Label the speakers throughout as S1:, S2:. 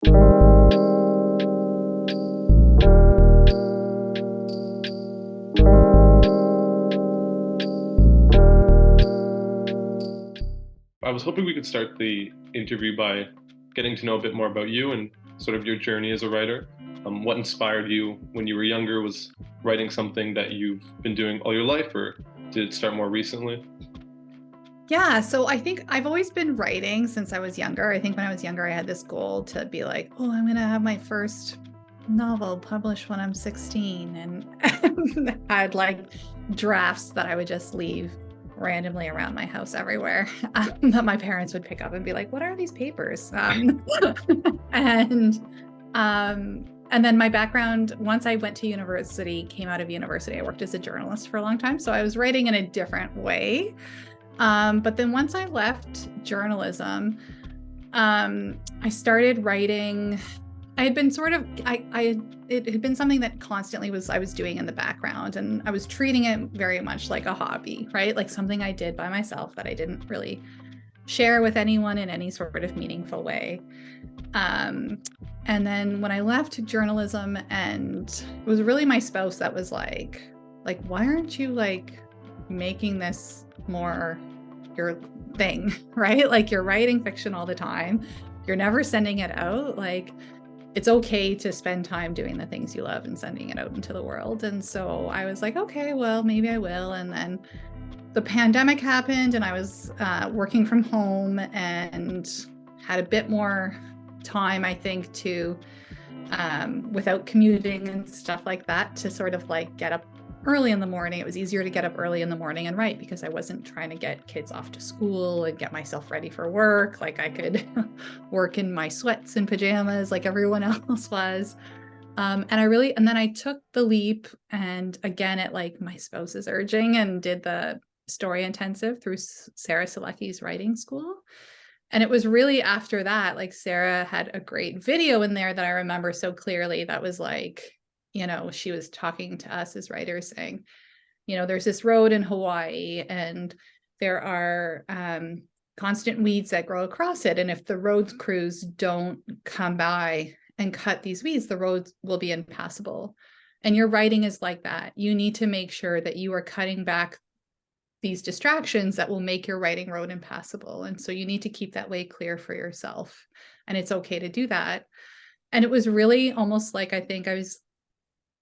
S1: I was hoping we could start the interview by getting to know a bit more about you and sort of your journey as a writer. What inspired you when you were younger? Was writing something that you've been doing all your life, or did it start more recently?
S2: Yeah, so I think I've always been writing since I was younger. I think when I was younger, I had this goal to be like, oh, I'm going to have my first novel published when I'm 16. And I had like drafts that I would just leave randomly around my house everywhere that my parents would pick up and be like, what are these papers? And and then my background, once I went to university, came out of university, I worked as a journalist for a long time. So I was writing in a different way. But then once I left journalism, I started writing. I had been sort of, it had been something that constantly I was doing in the background, and I was treating it very much like a hobby, right? Like something I did by myself that I didn't really share with anyone in any sort of meaningful way. And then when I left journalism, and it was really my spouse that was like, why aren't you like making this more your thing, right? Like you're writing fiction all the time. You're never sending it out. Like it's okay to spend time doing the things you love and sending it out into the world. And so I was like, okay, well, maybe I will. And then the pandemic happened, and I was working from home and had a bit more time, I think, to without commuting and stuff like that, to sort of like get up early in the morning. It was easier to get up early in the morning and write because I wasn't trying to get kids off to school and get myself ready for work. Like I could work in my sweats and pajamas like everyone else was. And then I took the leap, and again, at like my spouse's urging, and did the story intensive through Sarah Selecki's writing school. And it was really after that, like Sarah had a great video in there that I remember so clearly. That was like, she was talking to us as writers saying, there's this road in Hawaii, and there are constant weeds that grow across it. And if the road crews don't come by and cut these weeds, the roads will be impassable. And your writing is like that. You need to make sure that you are cutting back these distractions that will make your writing road impassable. And so you need to keep that way clear for yourself. And it's okay to do that. And it was really almost like, I think I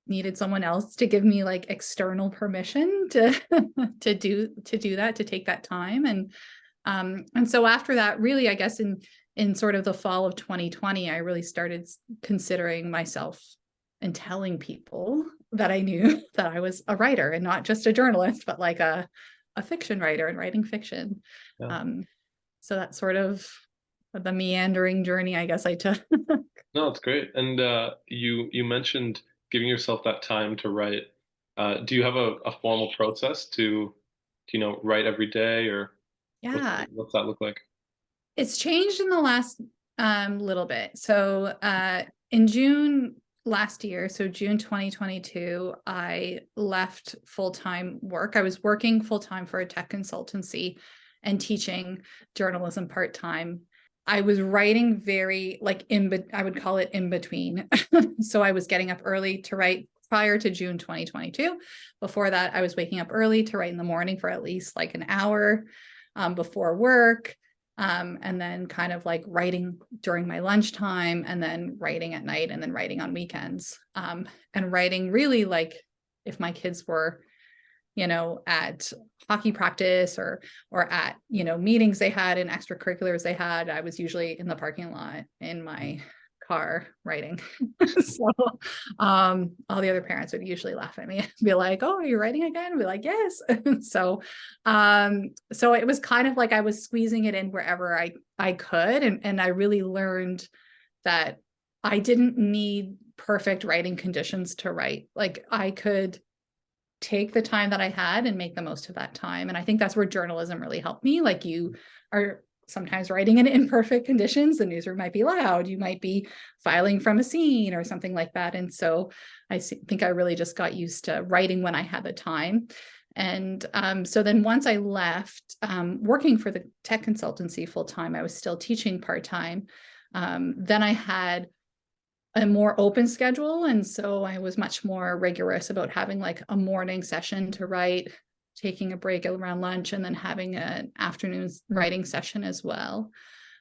S2: needed someone else to give me like external permission to to do that, to take that time. And so after that, really, I guess in sort of the fall of 2020, I really started considering myself and telling people that I knew that I was a writer, and not just a journalist, but like a fiction writer and writing fiction.
S1: Yeah.
S2: So that's sort of the meandering journey, I guess, I took.
S1: No, it's great. And you mentioned giving yourself that time to write. Do you have a formal process to write every day, or
S2: Yeah,
S1: what's that look like?
S2: it's changed in the last little bit. So in June last year, so June 2022, I left full-time work. I was working full-time for a tech consultancy and teaching journalism part-time. I was writing very like I would call it in between. So I was getting up early to write prior to June 2022. Before that, I was waking up early to write in the morning for at least like an hour before work. And then kind of like writing during my lunchtime, and then writing at night, and then writing on weekends. And writing really like if my kids were, at hockey practice or at, meetings they had and extracurriculars they had, I was usually in the parking lot in my car writing. So all the other parents would usually laugh at me and be like, oh, are you writing again? I'd be like, yes. So it was kind of like I was squeezing it in wherever I could. And I really learned that I didn't need perfect writing conditions to write. Like I could take the time that I had and make the most of that time. And I think that's where journalism really helped me. Like you are sometimes writing in imperfect conditions. The newsroom might be loud. You might be filing from a scene or something like that. And so I think I really just got used to writing when I had the time. And so then once I left working for the tech consultancy full time, I was still teaching part time. Then I had a more open schedule. And so I was much more rigorous about having like a morning session to write, taking a break around lunch, and then having an afternoon writing session as well.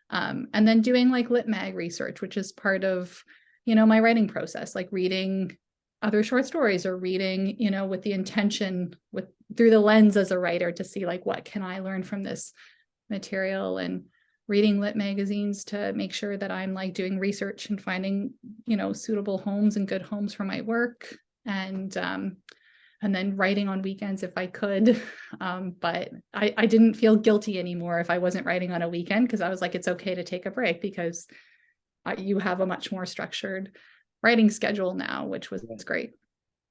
S2: And then doing like lit mag research, which is part of, my writing process, like reading other short stories or reading, with the intention through the lens as a writer to see like, what can I learn from this material, and reading lit magazines to make sure that I'm like doing research and finding, suitable homes and good homes for my work. And then writing on weekends if I could. But I didn't feel guilty anymore if I wasn't writing on a weekend, because I was like, it's okay to take a break, because you have a much more structured writing schedule now, which was great.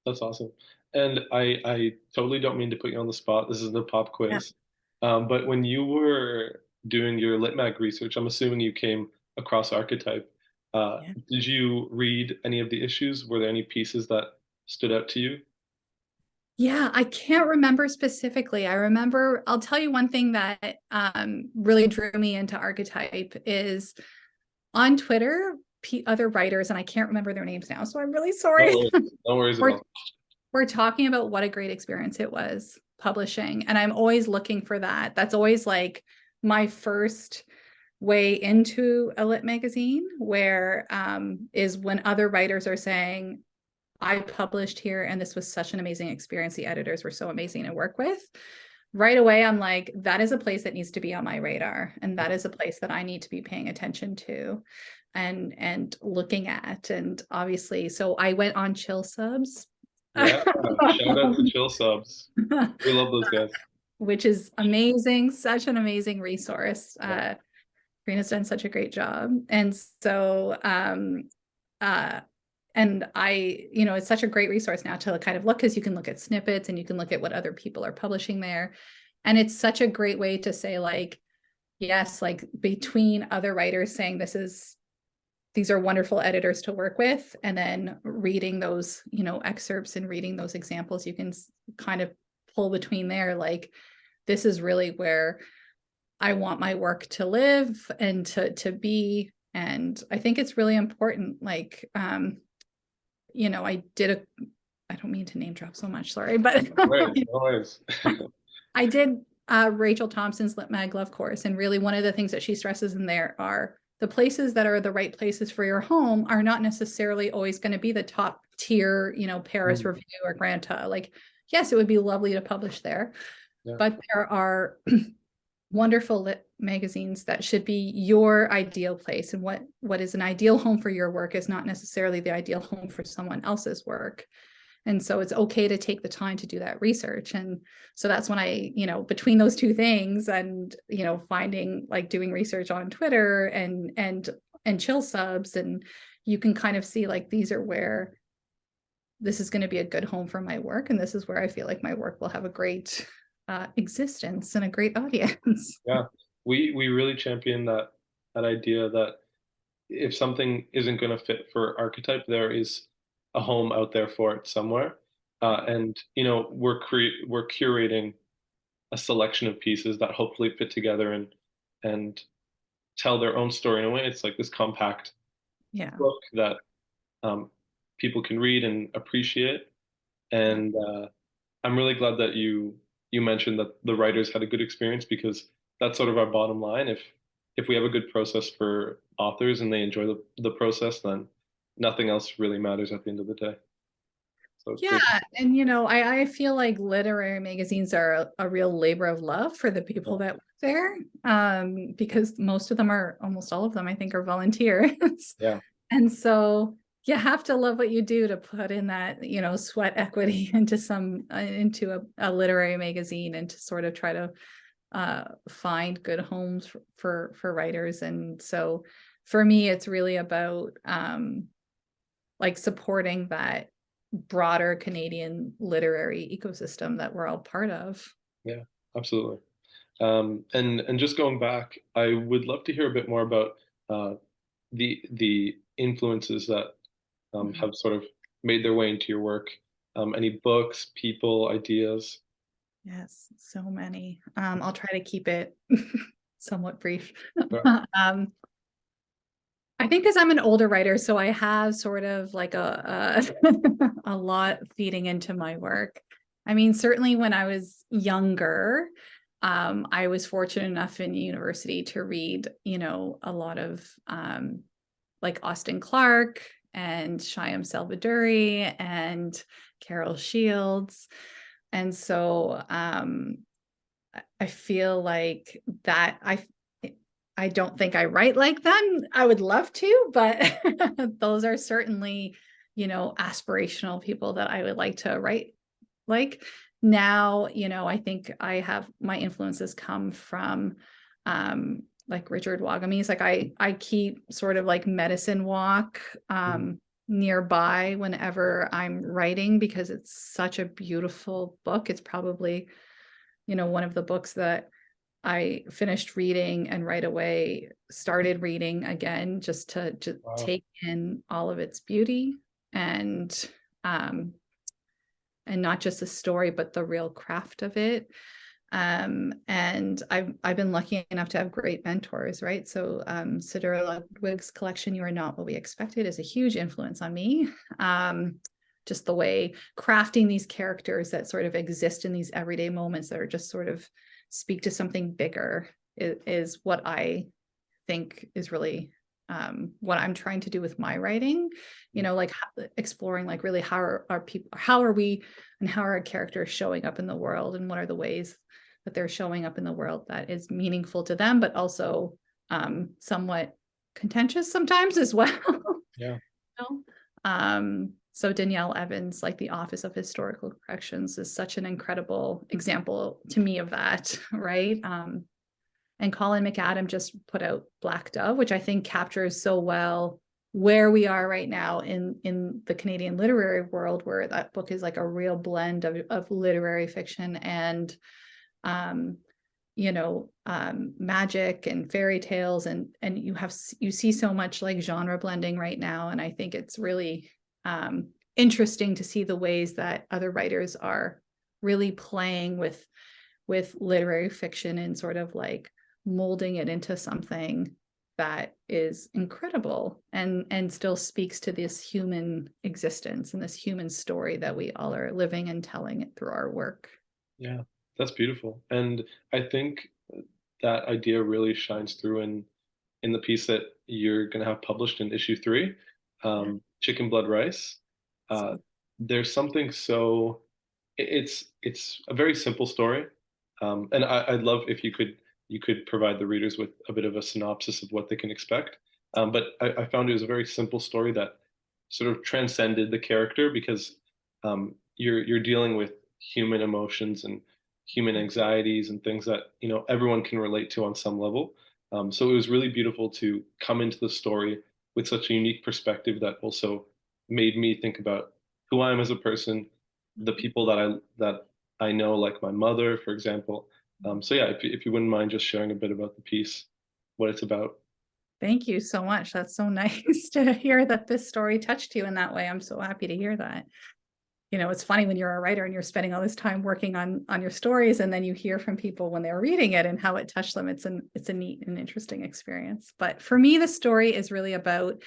S1: That's awesome. And I totally don't mean to put you on the spot. This is the pop quiz. But when you were doing your lit mag research, I'm assuming you came across Archetype.
S2: Yeah.
S1: Did you read any of the issues? Were there any pieces that stood out to you?
S2: Yeah, I can't remember specifically. I remember, I'll tell you one thing that really drew me into Archetype is on Twitter, other writers, and I can't remember their names now, so I'm really sorry.
S1: No worries at
S2: we're,
S1: all.
S2: we're talking about what a great experience it was publishing. And I'm always looking for that. That's always like my first way into a lit magazine, where is when other writers are saying, I published here and this was such an amazing experience. The editors were so amazing to work with. Right away, I'm like, that is a place that needs to be on my radar. And that is a place that I need to be paying attention to and looking at. And obviously, so I went on Chill Subs.
S1: Yeah, shout out to Chill Subs. We love those guys.
S2: Which is amazing, such an amazing resource.
S1: Yeah.
S2: Karina's done such a great job. And so and it's such a great resource now to kind of look, because you can look at snippets and you can look at what other people are publishing there. And it's such a great way to say like, yes, like between other writers saying these are wonderful editors to work with, and then reading those, excerpts and reading those examples, you can kind of pull between there. Like, this is really where I want my work to live and to be. And I think it's really important. Like, I don't mean to name drop so much, sorry, but
S1: No worries.
S2: I did Rachel Thompson's Lit Mag Love course. And really one of the things that she stresses in there are the places that are the right places for your home are not necessarily always going to be the top tier, Paris Review or Granta. Like, yes, it would be lovely to publish there, but there are wonderful lit magazines that should be your ideal place. And what is an ideal home for your work is not necessarily the ideal home for someone else's work. And so it's okay to take the time to do that research. And so that's when I, between those two things and, finding like doing research on Twitter and Chill Subs, and you can kind of see like, these are where this is going to be a good home for my work. And this is where I feel like my work will have a great existence and a great audience.
S1: Yeah, we really champion that idea that if something isn't going to fit for Archetype, there is a home out there for it somewhere. And we're curating a selection of pieces that hopefully fit together and tell their own story in a way. It's like this compact book that people can read and appreciate. And I'm really glad that you mentioned that the writers had a good experience, because that's sort of our bottom line. If we have a good process for authors and they enjoy the process, then nothing else really matters at the end of the day. So it's great.
S2: And I feel like literary magazines are a real labor of love for the people that work there, because almost all of them, I think, are volunteers.
S1: Yeah.
S2: And so you have to love what you do to put in that, sweat equity into a literary magazine, and to sort of try to find good homes for writers. And so for me, it's really about like supporting that broader Canadian literary ecosystem that we're all part of.
S1: Yeah, absolutely. And just going back, I would love to hear a bit more about the influences that have sort of made their way into your work. Any books, people, ideas?
S2: Yes, so many. I'll try to keep it somewhat brief.
S1: Sure.
S2: I think because I'm an older writer, so I have sort of like a lot feeding into my work. I mean, certainly when I was younger, I was fortunate enough in university to read, a lot of like Austen Clark and Shyam Salvadori and Carol Shields. And so I feel like that I don't think I write like them. I would love to, but those are certainly, aspirational people that I would like to write like. Now, I think I have my influences come from like Richard Wagamese. Like I keep sort of like Medicine Walk nearby whenever I'm writing because it's such a beautiful book. It's probably, one of the books that I finished reading and right away started reading again just to
S1: Wow.
S2: take in all of its beauty and not just the story, but the real craft of it. And I've been lucky enough to have great mentors, right? So Sidera Ludwig's collection, You Are Not What We Expected, is a huge influence on me. Just the way crafting these characters that sort of exist in these everyday moments that are just sort of speak to something bigger is what I think is really what I'm trying to do with my writing, like exploring like really how are people, how are we and how are our characters showing up in the world and what are the ways that they're showing up in the world that is meaningful to them, but also somewhat contentious sometimes as well.
S1: Yeah.
S2: So Danielle Evans, like the Office of Historical Corrections, is such an incredible example to me of that, right? And Colin McAdam just put out Black Dove, which I think captures so well where we are right now in the Canadian literary world, where that book is like a real blend of literary fiction and magic and fairy tales, and you see so much like genre blending right now, and I think it's really interesting to see the ways that other writers are really playing with literary fiction and sort of like molding it into something that is incredible and still speaks to this human existence and this human story that we all are living and telling it through our work.
S1: Yeah, that's beautiful. And I think that idea really shines through in the piece that you're going to have published in issue 3, Chicken Blood Rice. There's something so it's a very simple story, and I'd love if you could provide the readers with a bit of a synopsis of what they can expect. But I found it was a very simple story that sort of transcended the character because you're dealing with human emotions and human anxieties and things that everyone can relate to on some level. So it was really beautiful to come into the story with such a unique perspective that also made me think about who I am as a person, the people that I know, like my mother, for example. So yeah, if you wouldn't mind just sharing a bit about the piece, what it's about.
S2: Thank you so much. That's so nice to hear that this story touched you in that way. I'm so happy to hear that. It's funny when you're a writer and you're spending all this time working on your stories, and then you hear from people when they're reading it and how it touched them. It's a neat and interesting experience. But for me, the story is really about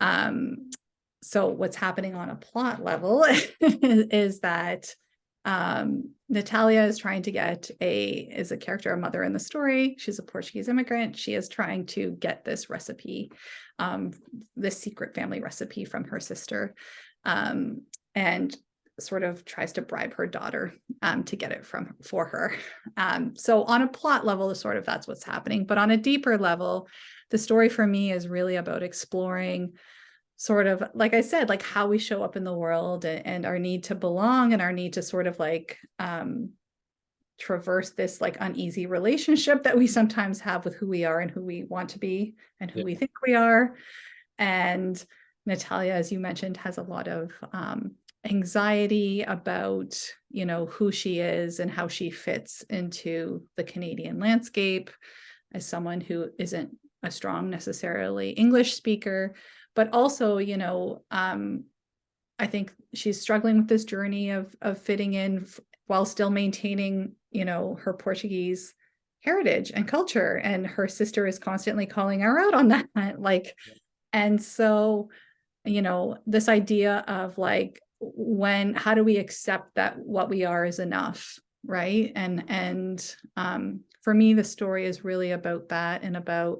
S2: so what's happening on a plot level is that Natalia is trying to get is a character, a mother in the story. She's a Portuguese immigrant. She is trying to get this recipe, this secret family recipe from her sister, and sort of tries to bribe her daughter to get it for her. So on a plot level, that's what's happening. But on a deeper level, the story for me is really about exploring sort of, like I said, like how we show up in the world and our need to belong and our need to sort of like traverse this like uneasy relationship that we sometimes have with who we are and who we want to be and who we think we are. And Natalia, as you mentioned, has a lot of anxiety about, who she is and how she fits into the Canadian landscape as someone who isn't a strong necessarily English speaker, but also, I think she's struggling with this journey of fitting in while still maintaining, her Portuguese heritage and culture. And her sister is constantly calling her out on that. Like, And so, this idea of like, how do we accept that what we are is enough, right? And for me, the story is really about that, and about,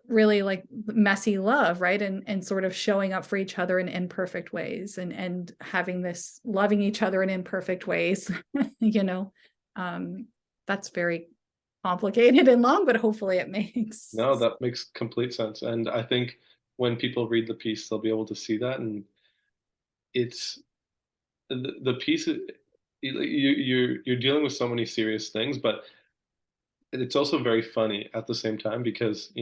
S2: really like messy love, right? And sort of showing up for each other in imperfect ways, and having this loving each other in imperfect ways, that's very complicated and long, but hopefully it makes.
S1: No, that makes complete sense. And I think when people read the piece, they'll be able to see that. And it's the piece, you're dealing with so many serious things, but it's also very funny at the same time because,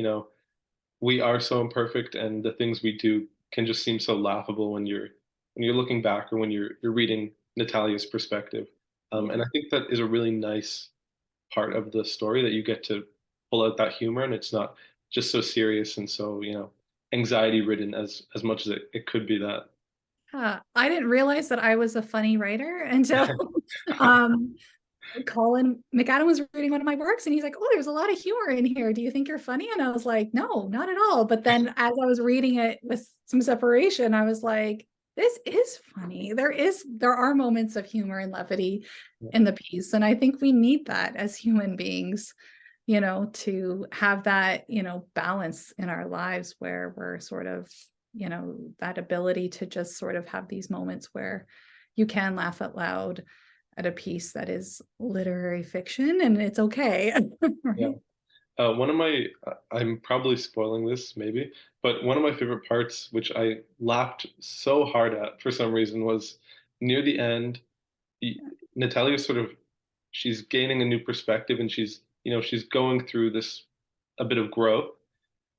S1: we are so imperfect and the things we do can just seem so laughable when you're looking back, or when you're reading Natalia's perspective. And
S2: Yeah.
S1: I think that is a really nice part of the story, that you get to pull out that humor, and it's not just so serious and so, anxiety ridden as much as it could be that.
S2: I didn't realize that I was a funny writer until um, Colin McAdam was reading one of my works, and he's like, "Oh, there's a lot of humor in here. Do you think you're funny?" And I was like, "No, not at all." But then as I was reading it with some separation, I was like, "This is funny. There are moments of humor and levity in the piece." And I think we need that as human beings, to have that, balance in our lives, where we're sort of, that ability to just sort of have these moments where you can laugh out loud at a piece that is literary fiction, and it's okay.
S1: Yeah.
S2: Right?
S1: One of my, I'm probably spoiling this maybe, but one of my favorite parts, which I laughed so hard at for some reason, was near the end. y- Natalia sort of, she's gaining a new perspective, and she's going through this, a bit of growth,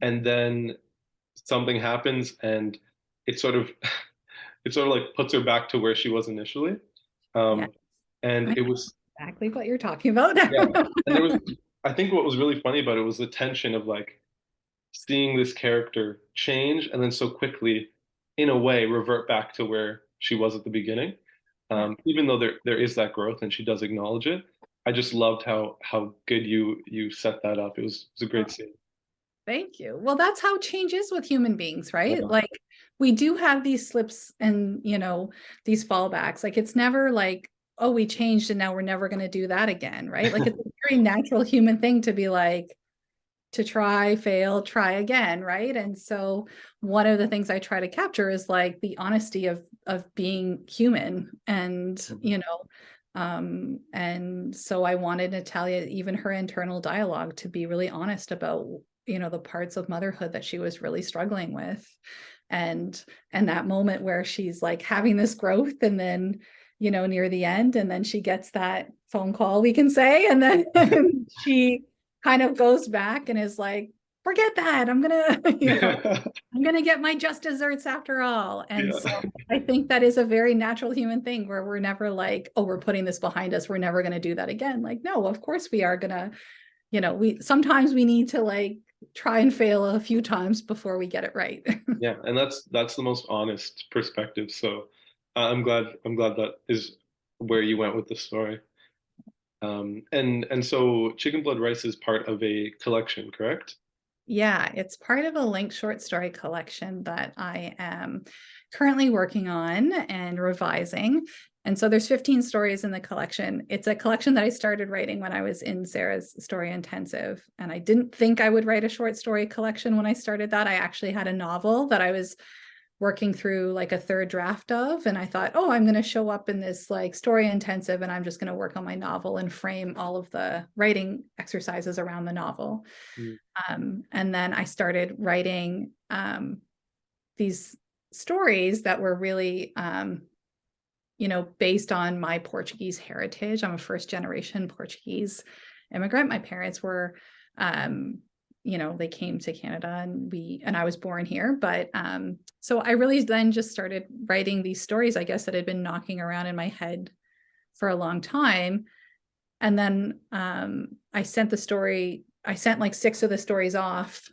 S1: and then something happens, and it sort of it sort of like puts her back to where she was initially.
S2: Yeah,
S1: Um,
S2: I
S1: and
S2: know
S1: it was,
S2: exactly what you're talking about.
S1: yeah, and there was, I think what was really funny about it was the tension of like seeing this character change and then so quickly, in a way, revert back to where she was at the beginning.
S2: Yeah.
S1: Even though there is that growth and she does acknowledge it, I just loved how good you set that up. It was a great scene.
S2: Thank you. Well, that's how change is with human beings, right?
S1: Yeah.
S2: Like, we do have these slips and, these fallbacks. Like, it's never like, oh, we changed and now we're never going to do that again, right? Like, it's a very natural human thing to be like, to try, fail, try again, right? And so one of the things I try to capture is like the honesty of being human, and and so I wanted Natalia, even her internal dialogue, to be really honest about, the parts of motherhood that she was really struggling with. And that moment where she's like having this growth, and then, near the end, and then she gets that phone call, we can say, and then she kind of goes back and is like, forget that, I'm gonna I'm gonna get my just desserts after all. And
S1: Yeah.
S2: so I think that is a very natural human thing, where we're never like, oh, we're putting this behind us, we're never going to do that again. Like, no, of course we are gonna, we sometimes we need to like try and fail a few times before we get it right.
S1: Yeah, and that's the most honest perspective. So I'm glad that is where you went with the story. And so Chicken Blood Rice is part of a collection, correct?
S2: Yeah, it's part of a linked short story collection that I am currently working on and revising. And so there's 15 stories in the collection. It's a collection that I started writing when I was in Sarah's story intensive. And I didn't think I would write a short story collection when I started that. I actually had a novel that I was working through like a third draft of, and I thought, oh, I'm going to show up in this like story intensive, and I'm just going to work on my novel and frame all of the writing exercises around the novel.
S1: Mm.
S2: And then I started writing these stories that were really based on my Portuguese heritage. I'm a first generation Portuguese immigrant. My parents were they came to Canada, and I was born here. But so I really then just started writing these stories, I guess, that had been knocking around in my head for a long time. And then I sent like 6 of the stories off.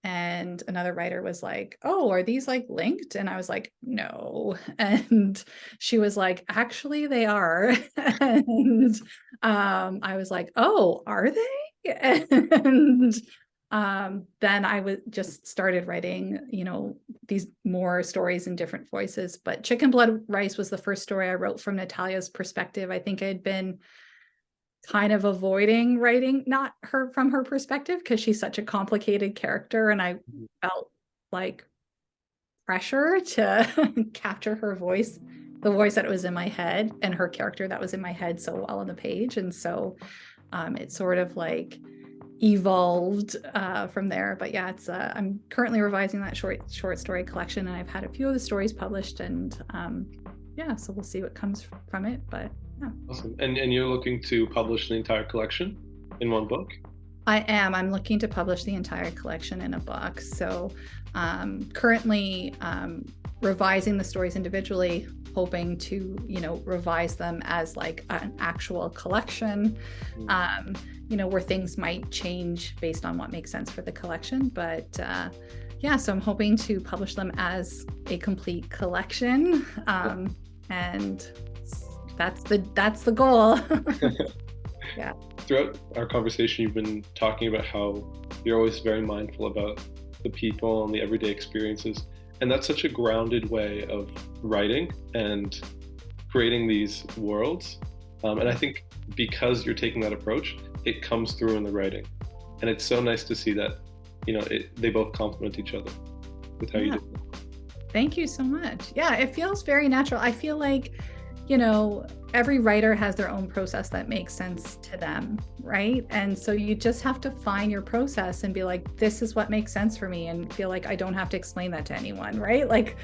S2: And another writer was like, oh, are these like linked? And I was like, no. And she was like, actually, they are. And I was like, oh, are they? And then I just started writing, these more stories in different voices. But Chicken Blood Rice was the first story I wrote from Natalia's perspective. I think I'd been kind of avoiding writing not her from her perspective because she's such a complicated character, and I felt like pressure to capture her voice, the voice that was in my head, and her character that was in my head so well on the page. And so it sort of like evolved from there. But yeah, it's I'm currently revising that short story collection, and I've had a few of the stories published, and yeah, so we'll see what comes from it. But yeah.
S1: Awesome. And you're looking to publish the entire collection in one book?
S2: I'm looking to publish the entire collection in a book. So currently revising the stories individually, hoping to, revise them as like an actual collection, where things might change based on what makes sense for the collection. But yeah, so I'm hoping to publish them as a complete collection. And that's the goal. Yeah.
S1: Throughout our conversation, you've been talking about how you're always very mindful about the people and the everyday experiences. And that's such a grounded way of writing and creating these worlds. And I think because you're taking that approach, it comes through in the writing. And it's so nice to see that, they both complement each other with how you do it.
S2: Thank you so much. Yeah, it feels very natural. I feel like, every writer has their own process that makes sense to them, right? And so you just have to find your process and be like, this is what makes sense for me, and feel like I don't have to explain that to anyone, right? Like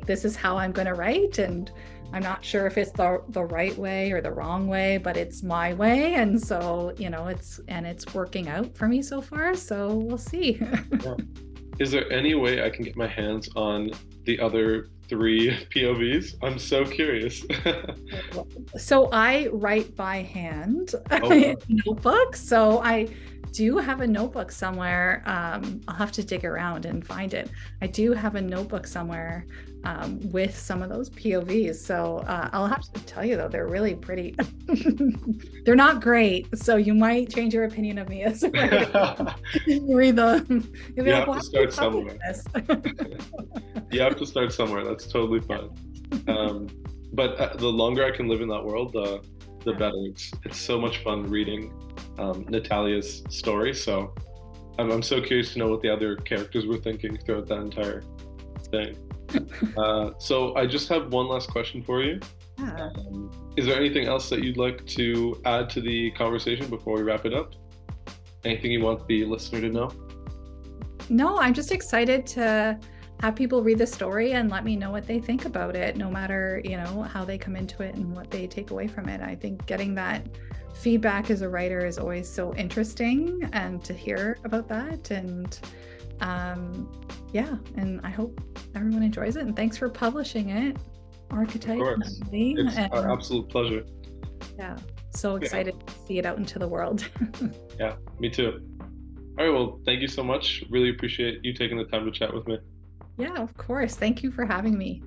S2: this is how I'm going to write, and I'm not sure if it's the right way or the wrong way, but it's my way. And so, it's working out for me so far. So we'll see.
S1: Yeah. Is there any way I can get my hands on the other 3 POVs? I'm so curious.
S2: So I write by hand
S1: in
S2: notebooks. So I do have a notebook somewhere. I'll have to dig around and find it. I do have a notebook somewhere with some of those POVs. So I'll have to tell you, though, they're really pretty. They're not great. So you might change your opinion of me as a writer. You read them. You'll be
S1: you
S2: like,
S1: have to start somewhere. You have to start somewhere. That's totally fine. But the longer I can live in that world, the better. It's so much fun reading Natalia's story. So I'm so curious to know what the other characters were thinking throughout that entire thing. So I just have one last question for you.
S2: Yeah.
S1: Is there anything else that you'd like to add to the conversation before we wrap it up? Anything you want the listener to know?
S2: No, I'm just excited to have people read the story and let me know what they think about it, no matter, how they come into it and what they take away from it. I think getting that feedback as a writer is always so interesting, and to hear about that. And yeah, and I hope everyone enjoys it. And thanks for publishing it, Archetype.
S1: Of course. It's our absolute pleasure.
S2: Yeah, so excited to see it out into the world.
S1: Yeah, me too. All right, well, thank you so much. Really appreciate you taking the time to chat with me.
S2: Yeah, of course. Thank you for having me.